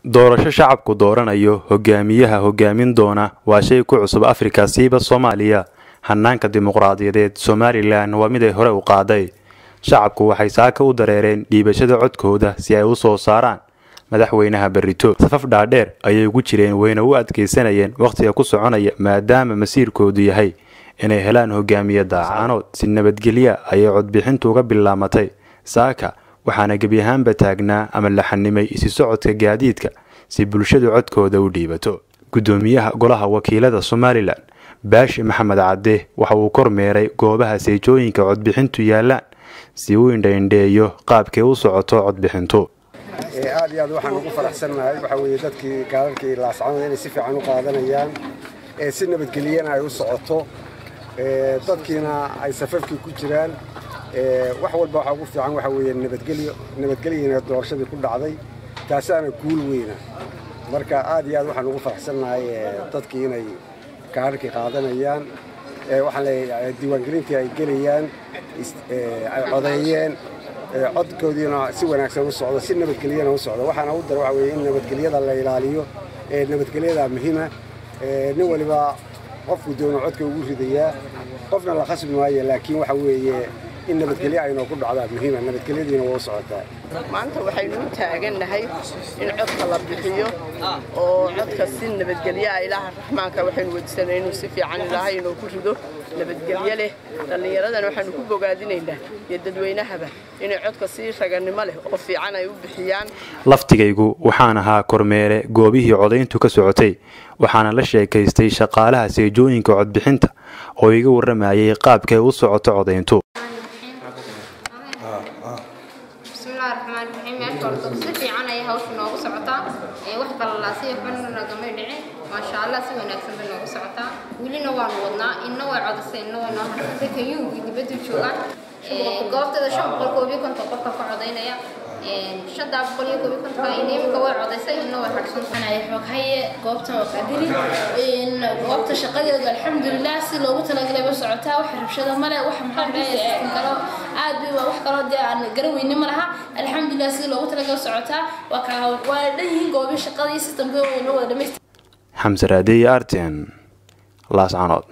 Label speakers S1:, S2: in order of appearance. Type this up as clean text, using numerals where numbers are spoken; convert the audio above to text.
S1: doorasho shacabku dooranayo hogaamiyaha hogaamin doona waa shay ku cusub Afrika siiba Soomaaliya. Hannaanka dimuqraadiyadeed Somaliland waa mid ay hore u qaaday. Shacabku waxay saaka u dareereen dhiibashada codkooda si ay u soo saaraan madaxweynaha Barito. Safaf dhaadheer ayay ugu jireen wayna u adkeysanayeen waqtiga ku soconaya maadaama masiirkoodu yahay inay helaan hogaamiye daacad. Si nabadgelyo ayay codbixintu uga bilaamatay saaka waxaana gebi ahaanba taagnaa ama la xanimay isi socodka gaadiidka si bulshadu codkooda u dhiibato. Gudoomiyaha golaha wakiilada Somaliland Baashi Maxamed Cadde waxa uu kormeeray goobaha seejooyinka codbixintu yaalaan si uu indheeyo qaabkee u socoto codbixintu.
S2: aad iyo aad waxaan ugu faraxsanahay waxa weeye dadkii gaalalkii laascanood inay si fiican u qaadanayaan si nabadgeliyana ay u socoto dadkiina ay safafkii ku jiraan wax walba waxa ugu fiican waxa weeye nabadgeliyana doorashadii ku dhacday taasana guul weyn marka aad iyo aad waxaan ugu faraxsanahay dadkii inay gaalalkii qaadanayaan waxaan leeyahay diiwaangelintii ay gelayaan ay codeeyeen codkoodina si wanaagsan u socdo si nabadgeliyana u socdo waxaana u daray waxa weeye in nabadgelyada la ilaaliyo nabadgelyada muhiima nin waliba qofku doono codka ugu ridayaa qofna la khasbi maayo laakiin waxa weeye in nabadgelyo ay ku dhacdo muhiima nabadgelyadiina waa u socotaa
S3: maanta waxaynu taaganahay in codka la bixiyo oo codka si nabadgelyo ah ilaaha raxmaanka waxaynu wadisanay inuu si fiican ilaahay inuu ku rido nabadgelyo leh dhalinyaradan waxaanu ku bogaadinaynaa iyo dadweynahaba inay codka si raganimo leh oo fiican ay u bixiyaan.
S1: Laftigaygu waxaan ahaa kormeere goobihii codeyntu ka socotay waxaana la sheekaystay shaqaalaha seejooyinka codbixinta oo iga waramayay qaabkay u socoto codeyntu.
S4: ما شاء الله سوى نكسب إنه سعتا ولينا وانودنا إنه وعدسة إنه نحن كيوم يدبدو شوان قافت هذا شو بقول كوبي كنت أقف عضينا يا شد بقول كوبي كنت كايني مكوى عدسة إنه وحكسون أنا يحوك هاي قافت وقدري إن قافت شقدي الحمد لله سلوا تلاقي بس عتا وحرب شذا ملا وحمد كلام عاد وحكرات دي عن جروي نمرها الحمد لله سلوا تلاقي بس عتا وده قافت شقدي ستمدو إنه دمست
S1: حمزة رادي أرتين لاس عناد.